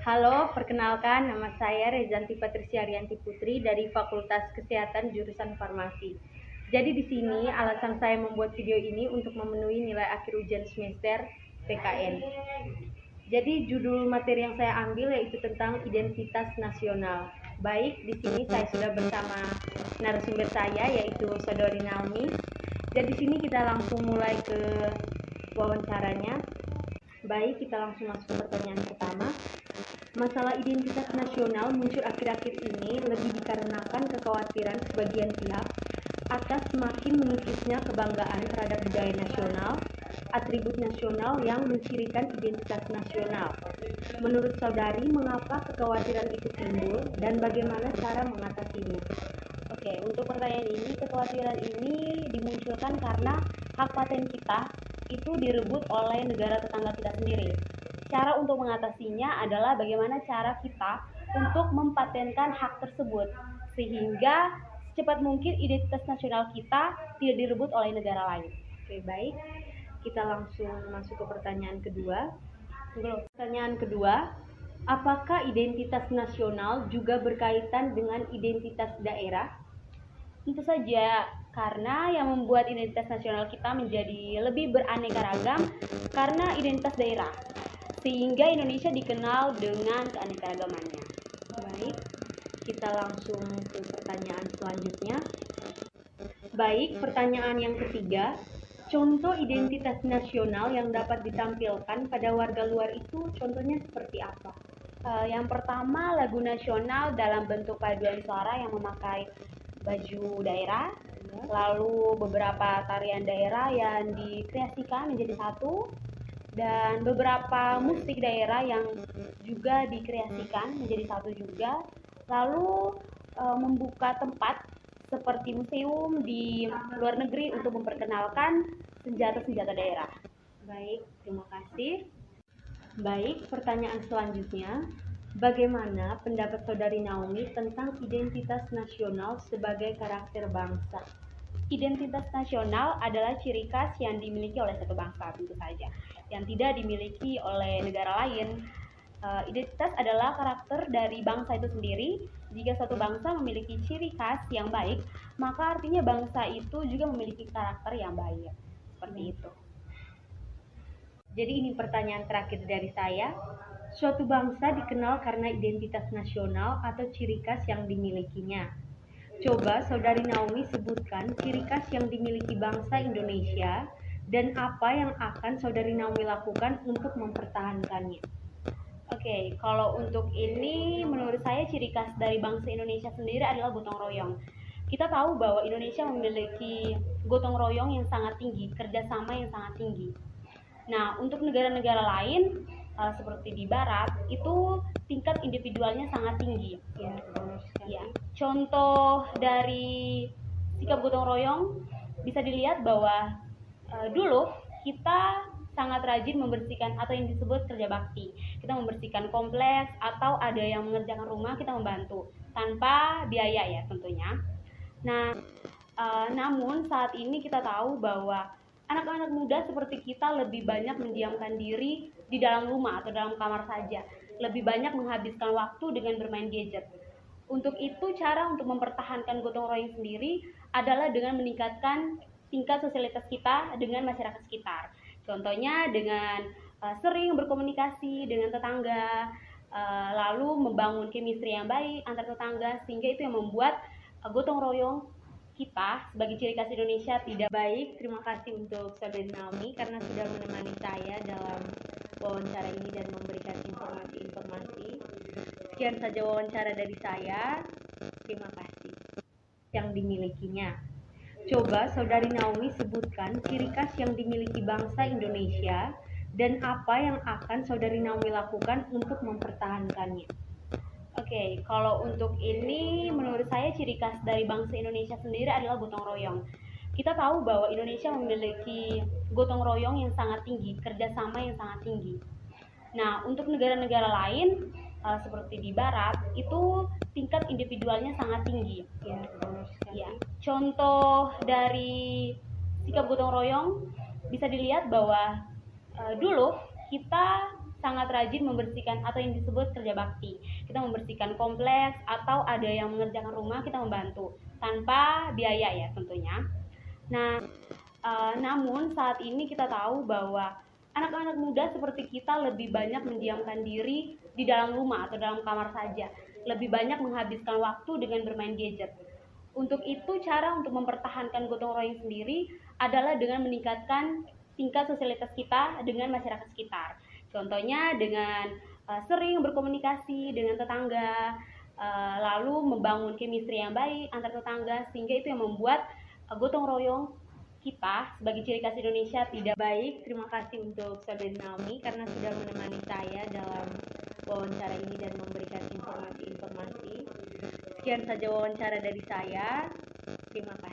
Halo, perkenalkan nama saya Rezanti Patricia Rianti Putri dari Fakultas Kesehatan jurusan Farmasi. Jadi di sini alasan saya membuat video ini untuk memenuhi nilai akhir ujian semester PKN. Jadi judul materi yang saya ambil yaitu tentang identitas nasional. Baik, di sini saya sudah bersama narasumber saya yaitu Saudari Naomi. Dan di sini kita langsung mulai ke wawancaranya. Baik, kita langsung masuk ke pertanyaan pertama. Masalah identitas nasional muncul akhir-akhir ini lebih dikarenakan kekhawatiran sebagian pihak atas semakin menutusnya kebanggaan terhadap budaya nasional, atribut nasional yang mencirikan identitas nasional. Menurut saudari, mengapa kekhawatiran itu timbul dan bagaimana cara mengatasinya? Oke, untuk pertanyaan ini, kekhawatiran ini dimunculkan karena hak paten kita itu direbut oleh negara tetangga kita sendiri. Cara untuk mengatasinya adalah bagaimana cara kita untuk mempatenkan hak tersebut sehingga secepat mungkin identitas nasional kita tidak direbut oleh negara lain. Oke, baik. Kita langsung masuk ke pertanyaan kedua. Pertanyaan kedua, apakah identitas nasional juga berkaitan dengan identitas daerah? Tentu saja, karena yang membuat identitas nasional kita menjadi lebih beraneka ragam karena identitas daerah, sehingga Indonesia dikenal dengan keanekaragamannya. Baik, kita langsung ke pertanyaan selanjutnya. Baik, pertanyaan yang ketiga, contoh identitas nasional yang dapat ditampilkan pada warga luar itu contohnya seperti apa? Yang pertama, lagu nasional dalam bentuk paduan suara yang memakai baju daerah, lalu beberapa tarian daerah yang dikreasikan menjadi satu, dan beberapa musik daerah yang juga dikreasikan menjadi satu juga, lalu membuka tempat seperti museum di luar negeri untuk memperkenalkan senjata-senjata daerah. Baik, terima kasih. Baik, pertanyaan selanjutnya, bagaimana pendapat saudari Naomi tentang identitas nasional sebagai karakter bangsa? Identitas nasional adalah ciri khas yang dimiliki oleh satu bangsa, tentu saja, yang tidak dimiliki oleh negara lain. Identitas adalah karakter dari bangsa itu sendiri. Jika satu bangsa memiliki ciri khas yang baik, maka artinya bangsa itu juga memiliki karakter yang baik. Seperti itu. Jadi ini pertanyaan terakhir dari saya. Suatu bangsa dikenal karena identitas nasional atau ciri khas yang dimilikinya. Coba saudari Naomi sebutkan ciri khas yang dimiliki bangsa Indonesia dan apa yang akan saudari Naomi lakukan untuk mempertahankannya. Oke, kalau untuk ini menurut saya ciri khas dari bangsa Indonesia sendiri adalah gotong royong. Kita tahu bahwa Indonesia memiliki gotong royong yang sangat tinggi, kerjasama yang sangat tinggi. Nah, untuk negara-negara lain seperti di Barat itu tingkat individualnya sangat tinggi. Ya, contoh dari sikap gotong royong bisa dilihat bahwa dulu kita sangat rajin membersihkan atau yang disebut kerja bakti. Kita membersihkan kompleks atau ada yang mengerjakan rumah, kita membantu tanpa biaya ya tentunya. Nah, namun saat ini kita tahu bahwa anak-anak muda seperti kita lebih banyak mendiamkan diri di dalam rumah atau dalam kamar saja, lebih banyak menghabiskan waktu dengan bermain gadget. Untuk itu, cara untuk mempertahankan gotong royong sendiri adalah dengan meningkatkan tingkat sosialitas kita dengan masyarakat sekitar. Contohnya dengan sering berkomunikasi dengan tetangga, lalu membangun chemistry yang baik antar tetangga, sehingga itu yang membuat gotong royong kita sebagai ciri khas Indonesia tidak baik. Terima kasih untuk saudari Naomi karena sudah menemani saya dalam wawancara ini dan memberikan informasi-informasi. Sekian saja wawancara dari saya. Terima kasih. Yang dimilikinya. Coba saudari Naomi sebutkan ciri khas yang dimiliki bangsa Indonesia dan apa yang akan saudari Naomi lakukan untuk mempertahankannya. Oke, kalau untuk ini menurut saya ciri khas dari bangsa Indonesia sendiri adalah gotong royong. Kita tahu bahwa Indonesia memiliki gotong royong yang sangat tinggi, kerjasama yang sangat tinggi. Nah, untuk negara-negara lain seperti di Barat itu tingkat individualnya sangat tinggi. Ya, contoh dari sikap gotong royong bisa dilihat bahwa dulu kita sangat rajin membersihkan atau yang disebut kerja bakti. Kita membersihkan kompleks atau ada yang mengerjakan rumah, kita membantu tanpa biaya ya tentunya. Nah, namun saat ini kita tahu bahwa anak-anak muda seperti kita lebih banyak mendiamkan diri di dalam rumah atau dalam kamar saja, lebih banyak menghabiskan waktu dengan bermain gadget. Untuk itu, cara untuk mempertahankan gotong royong sendiri adalah dengan meningkatkan tingkat sosialitas kita dengan masyarakat sekitar. Contohnya dengan sering berkomunikasi dengan tetangga, lalu membangun chemistry yang baik antar tetangga, sehingga itu yang membuat gotong royong kita sebagai ciri khas Indonesia tidak baik. Terima kasih untuk Saudari Naomi karena sudah menemani saya dalam wawancara ini dan memberikan informasi-informasi. Sekian saja wawancara dari saya. Terima kasih.